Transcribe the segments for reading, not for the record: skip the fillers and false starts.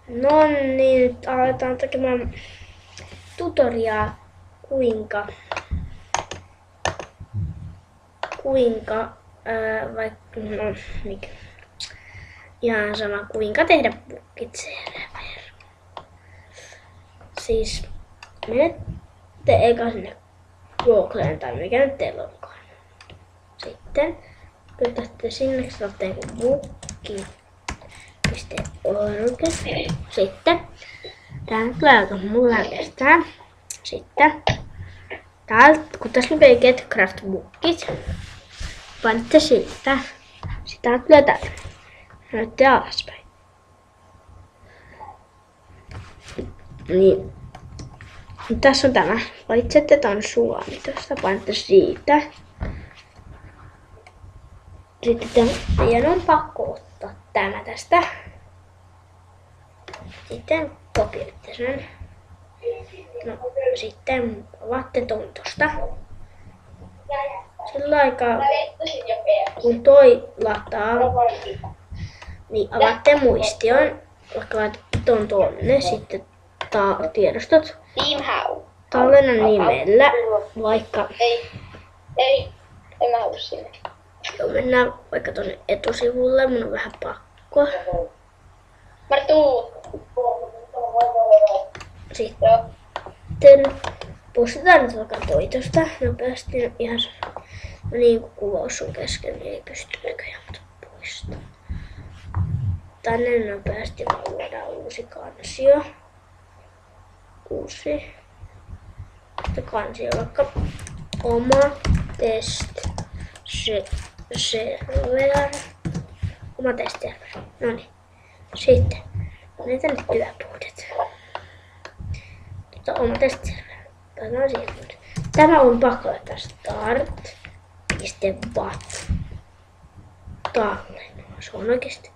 No niin, nyt aletaan tekemään tutoriaa vaikka no mikä. Ihan sama kuinka tehdä Bookit server. Siis menette eka sinne Googleen tai mikä nyt teillä onkaan. Sitten pyytätte sinne, saatte bookit.org. Sitten tää tulee mulla kestää. Sitten täältä, kun tässä lukee Get Craft Bookit, painatte sitä. Sitä tulee täältä. Näytte alaspäin. Niin. Tässä on tämä. Valitsette ton Suomi. Tuosta painatte siitä. Sitten teidän on pakko ottaa tämä tästä. Sitten kopioitte sen. No, sitten avaatte ton tosta. Sillä aikaa, kun toi lataa, niin avaatte muistion. Vaikka laitatte ton tonne, sitten tiedostot. Tallennan nimellä, vaikka... En mä halua sinne. Joo, mennään vaikka tonne etusivulle, mun on vähän pakko. Marttu! Sitten postataan nyt vaikka toi tosta nopeasti. Ihan niin kuin kuvaus on kesken, niin ei pysty näköjään poistamaan. Tänne nopeasti luodaan uusi kansio. Uusi kansio, vaikka oma test server. Oma test server. Noniin. Sitten ne tänne työpuudet. Oma test server. Tämä on pakko laittaa start.bat tallennukseen. Se on oikeesti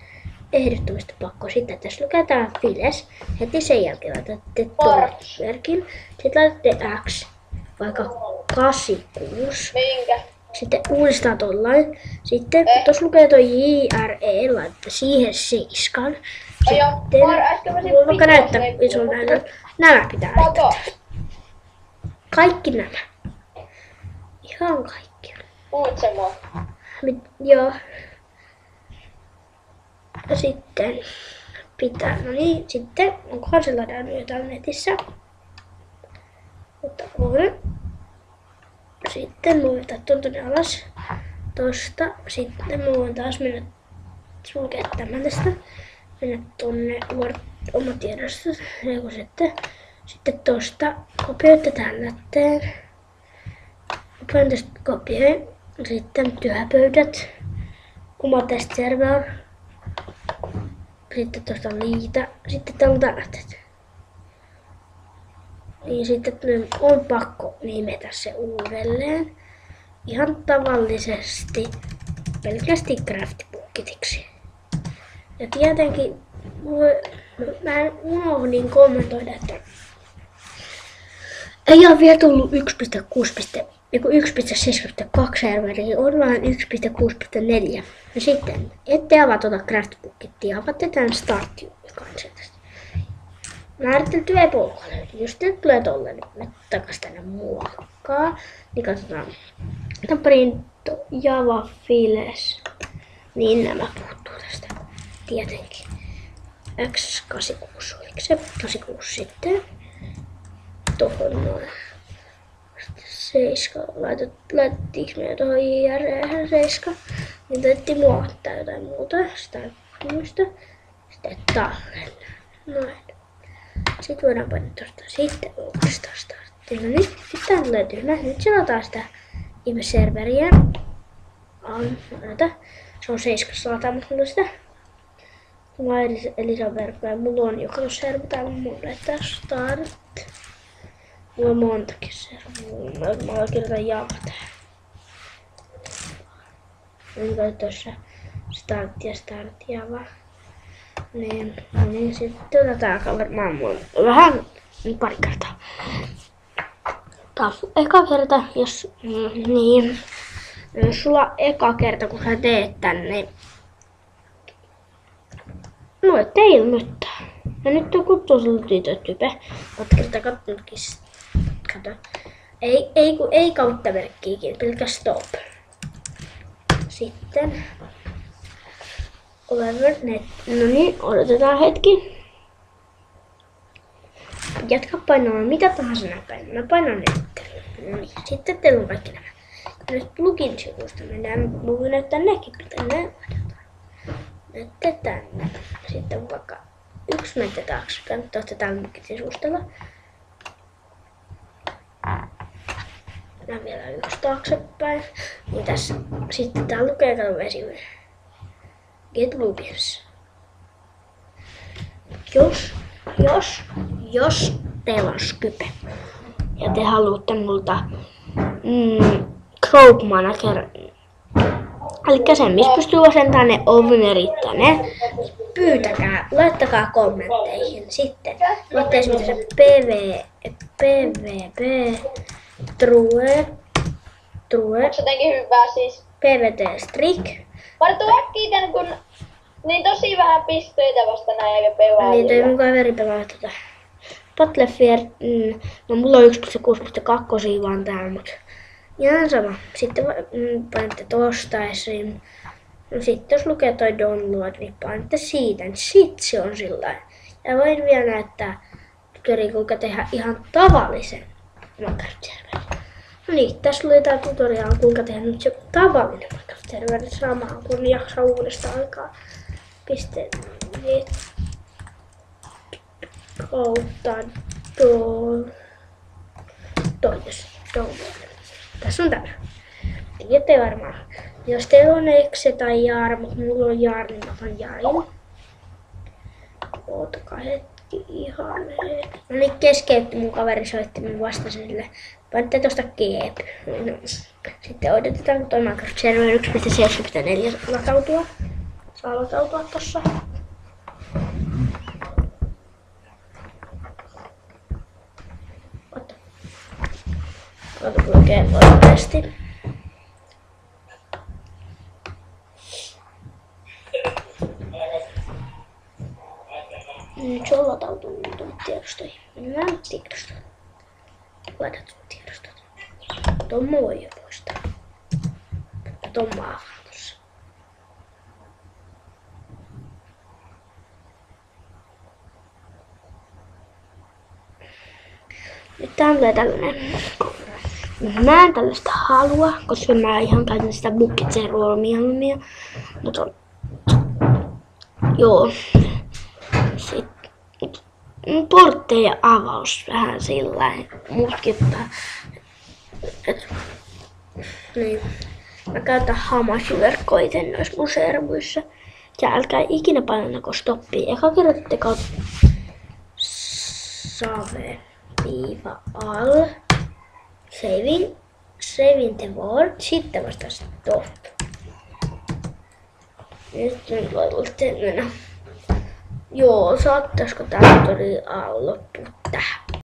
ehdottomasti pakko. Sitten tässä lukee tää files. Heti sen jälkeen laitatte torchmerkin. Sitten laitatte X, vaikka 86. Minkä? Sitten uudestaan tollain. Sitten tuossa lukee toi JRE, laitatte siihen 7. Sitten mulla vaikka näyttää iso näyttää. Nämä pitää laittaa. Kaikki nämä. Ihan kaikki. Kuulitse mua? Joo. Ja sitten pitää, no niin, sitten onkohan se ladannut jotain netissä. Mutta on. Sitten mulla on tonne alas. Tosta. Sitten mulla on taas mennä sulkea tämän tästä. Mennä tonne oma tiedosto. Sitten tosta kopioitte tänne. Kopioin tästä kopioin. Sitten työpöydät. Oma test server. Sitten tuosta liitä. Sitten täällä on tällaiset. Niin sitten on pakko nimetä se uudelleen. Ihan tavallisesti pelkästään Craftbookitiksi. Ja tietenkin mä unohdin kommentoida, että ei ole vielä tullut 1.7.2 serveriä, on vain 1.6.4. Ja sitten ette avaa tuota Craftbookitia, avaatte tämän Start-kansen tästä. Määritelty epolko löytyy. Jos nyt tulee tolle, niin me takas tänne muokkaa. Niin katsotaan. Print Java Files. Niin nämä puuttuu tästä. Tietenkin. X86 oliko se? 86 sitten. Tohon noin. 7. Laitettiinko me tuohon JR7? Niin taidettiin muokata jotain muuta. Sitä ei muista. Sitten tallenna. Noin. Sitten voidaan painaa tuosta sitten uudestaan starttiin. No niin, sitten tää tulee tyhmä. Nyt selataan sitä ihmeserveriä. Se on 7 lataa, mutta mulla on sitä. Mulla on Elisan verkkoja. Mulla on jokainen server täällä. Mulla laittaa start. Mulla on montakin serveria. Mä kirjoitan Java tähän. Nyt tuossa start Java. Niin sitten otetaan varmaan vähän pari kertaa. Taas eka kerta, jos sulla eka kerta kun sä teet tän, niin no ette ilmoittaa. Ja nyt on kuttuisella tytötype. Oot kertaa kattonutkin. Kato. Ei kautta merkkiäkin, pelkä stop. Sitten. Over net. No niin, odotetaan hetki. Jatka painamaan mitä tahansa näppäin. Mä painan enter. No niin, sitten teillä on kaikki nämä. Nyt plugin sivusta mennään. Mä voin näyttää nekin, pitää näin laitetaan. Menette tänne. Sitten vaikka yksi menette taaksepäin, mutta olette täällä plugin sivustella. Ja vielä yksi taaksepäin. Niin tässä. Sitten täällä lukee, kato vesimme. Get plugins. Jos teillä on Skype ja te haluatte multa Group Manager, eli sen missä pystyy asentamaan ne ovenerit tänne, pyytäkää, laittakaa kommentteihin sitten. Voitte esimerkiksi se PvP, True, Onks jotenkin hyvää siis? PvT Strict. Marttu äkkiä tän kun niin tosi vähän pisteitä vasta näin eikä pelaa. Niin toi mun kaveri pelaa tota. Battlefield, no mulla on 1.6.2 vaan täällä, mut ihan sama. Sitten painatte tosta esiin. No sitten jos lukee toi download, niin painatte siitä, niin sit se on sillain. Ja voin vielä näyttää kuinka tehdä ihan tavallisen Minecraft-serverin. No niin, tässä oli tää tutoriaali kuinka tehdä nyt se tavallinen Minecraft-serveri samaan kun jaksaa uudestaan aikaa. Piste kautta download. Tässä on tämä. Tiedätte varmaan. Jos teillä on Exe tai Jaar, mutta mulla on Jaar, niin mä otan Jaarin. Ootakaa hetki ihan hetki. No niin, keskeytti mun kaveri soitti, mä vastasin sille. Painatte tosta keep. No. Sitten odotetaan, kun toi Minecraft Server 1.7.4 latautua. Saa latautua tossa. Ota kulkee nopeasti. Nyt se on latautunut tuonne tiedostoihin. Mennään tiedostoon. Laitat sun tiedostot. Tuon mä voin jo poistaa. Tuon mä avaan tossa. Nyt tää tulee tällainen. Mä en tällaista halua, koska mä ihan käytän sitä Bucket Zero mieluummin. Mutta joo. Sitten portteja avaus vähän sillain mutkittaa. Niin. Mä käytän Hamashi-verkkoa ite noissa mun servuissa. Ja älkää ikinä painako stoppia. Eka kirjoitatte kautta save-al. Saving the word. Sitten vasta stop. Nyt voitte mennä. Joo, saattaisiko tää tutoriaali loppua tähän?